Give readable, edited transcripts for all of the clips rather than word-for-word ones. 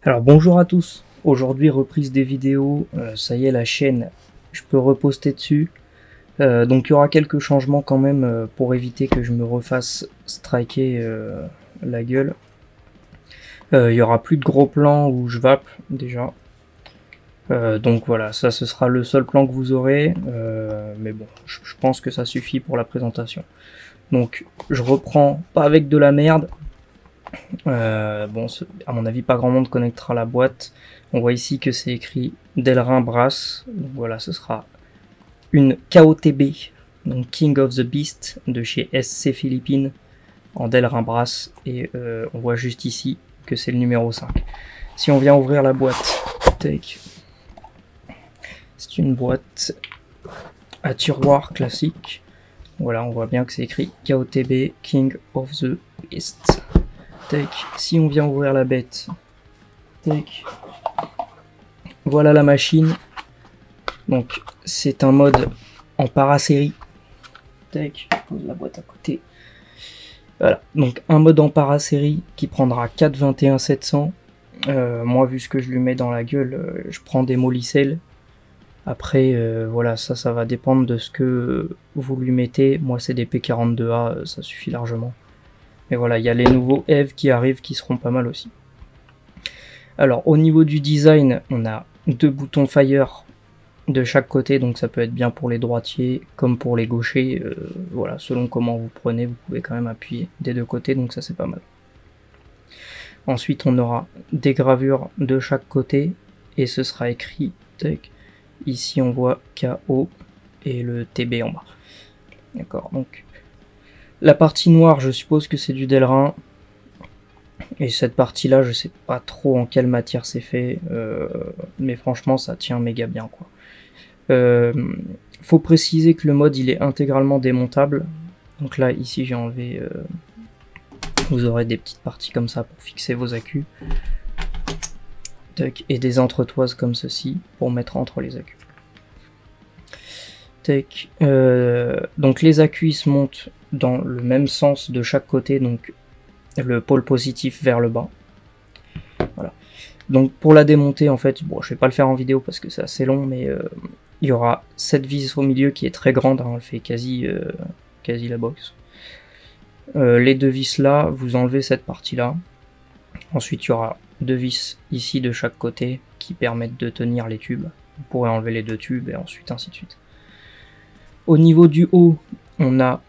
Alors bonjour à tous, aujourd'hui reprise des vidéos, ça y est la chaîne, je peux reposter dessus. Donc il y aura quelques changements quand même pour éviter que je me refasse striker la gueule. Il y aura plus de gros plans où je vape déjà. Donc voilà, ça ce sera le seul plan que vous aurez, mais bon, je pense que ça suffit pour la présentation. Donc je reprends pas avec de la merde. Bon, à mon avis, pas grand monde connectera la boîte. On voit ici que c'est écrit Delrin Brass. Donc voilà, ce sera une KOTB, donc King of the Beast de chez SC Philippines en Delrin Brass. Et on voit juste ici que c'est le numéro 5. Si on vient ouvrir la boîte, take. C'est une boîte à tiroir classique. Voilà, on voit bien que c'est écrit KOTB King of the Beast. Si on vient ouvrir la bête, tac. Voilà la machine. Donc c'est un mode en parasérie. Tac, je pose la boîte à côté. Voilà, donc un mode en parasérie qui prendra 421-700. Moi, vu ce que je lui mets dans la gueule, je prends des Molicel. Après, voilà, ça va dépendre de ce que vous lui mettez. Moi, c'est des P42A, ça suffit largement. Mais voilà, il y a les nouveaux Eve qui arrivent qui seront pas mal aussi. Alors au niveau du design, on a deux boutons Fire de chaque côté, donc ça peut être bien pour les droitiers comme pour les gauchers. Voilà, selon comment vous prenez, vous pouvez quand même appuyer des deux côtés, donc ça c'est pas mal. Ensuite on aura des gravures de chaque côté et ce sera écrit, tac, ici on voit KO et le TB en bas. D'accord, donc la partie noire, je suppose que c'est du Delrin. Et cette partie-là, je sais pas trop en quelle matière c'est fait, mais franchement, ça tient méga bien, quoi. Faut préciser que le mode, il est intégralement démontable. Donc là, ici, j'ai enlevé... vous aurez des petites parties comme ça pour fixer vos accus. Et des entretoises comme ceci pour mettre entre les accus. Donc les accus, ils se montent dans le même sens de chaque côté, donc le pôle positif vers le bas. Voilà. Donc pour la démonter, en fait, bon, je vais pas le faire en vidéo parce que c'est assez long, mais il y aura cette vis au milieu qui est très grande, hein, elle fait quasi la box. Les deux vis là, vous enlevez cette partie là. Ensuite, il y aura deux vis ici de chaque côté qui permettent de tenir les tubes. Vous pourrez enlever les deux tubes et ensuite ainsi de suite. Au niveau du haut, on a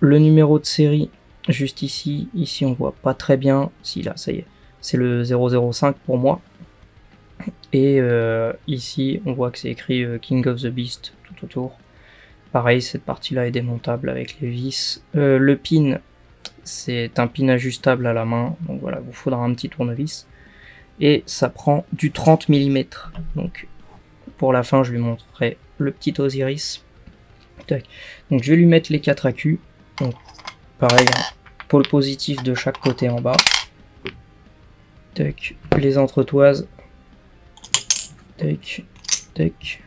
le numéro de série juste ici. Ici, on voit pas très bien. Si, là, ça y est. C'est le 005 pour moi. Et ici, on voit que c'est écrit King of the Beast tout autour. Pareil, cette partie-là est démontable avec les vis. Le pin, c'est un pin ajustable à la main. Donc voilà, vous faudra un petit tournevis. Et ça prend du 30 mm. Donc pour la fin, je lui montrerai le petit Osiris. Donc je vais lui mettre les 4 accus. Donc pareil, hein, pôle positif de chaque côté en bas. Tac, les entretoises. Tac, tac.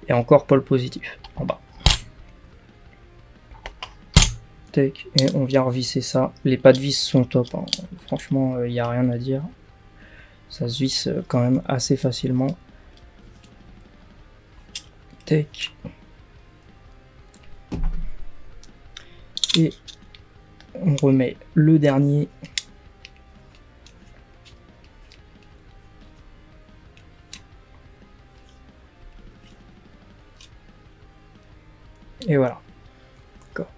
Et encore pôle positif en bas. Tac, et on vient revisser ça. Les pas de vis sont top, hein. Franchement, il n'y a rien à dire. Ça se visse quand même assez facilement. Tac. Et on remet le dernier. Et voilà. D'accord.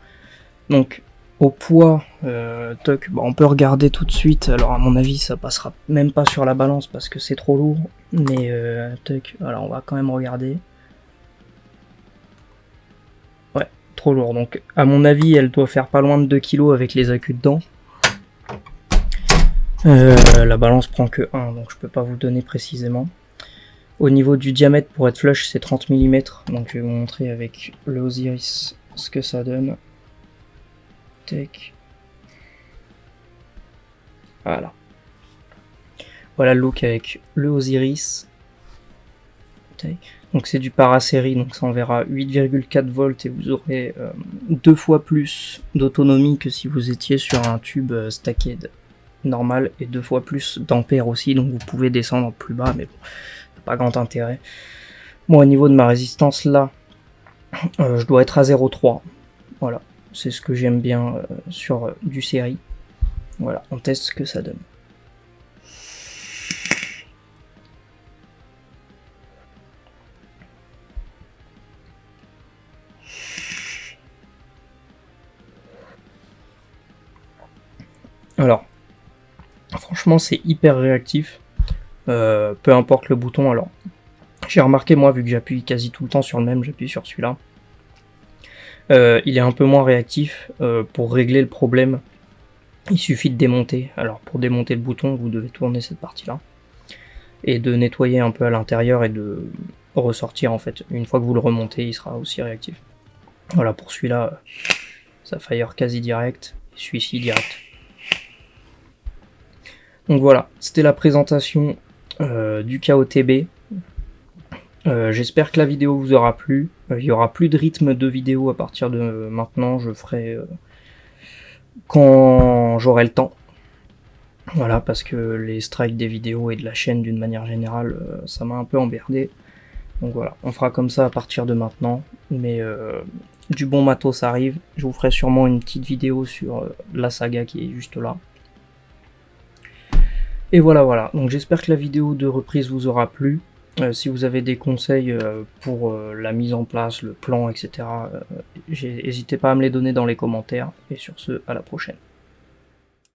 Donc au poids, on peut regarder tout de suite. Alors à mon avis, ça passera même pas sur la balance parce que c'est trop lourd. Mais alors on va quand même regarder. Ouais, trop lourd. Donc à mon avis, elle doit faire pas loin de 2 kg avec les accus dedans. La balance prend que 1, donc je peux pas vous donner précisément. Au niveau du diamètre, pour être flush, c'est 30 mm. Donc je vais vous montrer avec le Osiris ce que ça donne. Tac. Voilà. Voilà le look avec le Osiris. Tac. Donc c'est du parasérie, donc ça enverra 8,4 volts et vous aurez 2 fois plus d'autonomie que si vous étiez sur un tube stacked normal et 2 fois plus d'ampères aussi, donc vous pouvez descendre plus bas, mais bon, pas grand intérêt. Moi, au niveau de ma résistance là, je dois être à 0,3. Voilà, c'est ce que j'aime bien sur du série. Voilà, on teste ce que ça donne. Alors, franchement, c'est hyper réactif. Peu importe le bouton. Alors, j'ai remarqué, moi, vu que j'appuie quasi tout le temps sur le même, j'appuie sur celui-là. Il est un peu moins réactif. Pour régler le problème, il suffit de démonter. Alors, pour démonter le bouton, vous devez tourner cette partie-là. Et de nettoyer un peu à l'intérieur et de ressortir, en fait. Une fois que vous le remontez, il sera aussi réactif. Voilà, pour celui-là, ça fire quasi direct. Celui-ci, direct. Donc voilà, c'était la présentation du KOTB. J'espère que la vidéo vous aura plu. Il n'y aura plus de rythme de vidéo à partir de maintenant. Je ferai quand j'aurai le temps. Voilà, parce que les strikes des vidéos et de la chaîne d'une manière générale, ça m'a un peu emmerdé. Donc voilà, on fera comme ça à partir de maintenant. Mais du bon matos arrive. Je vous ferai sûrement une petite vidéo sur la saga qui est juste là. Et voilà, donc j'espère que la vidéo de reprise vous aura plu. Si vous avez des conseils pour la mise en place, le plan, etc., n'hésitez pas à me les donner dans les commentaires. Et sur ce, à la prochaine.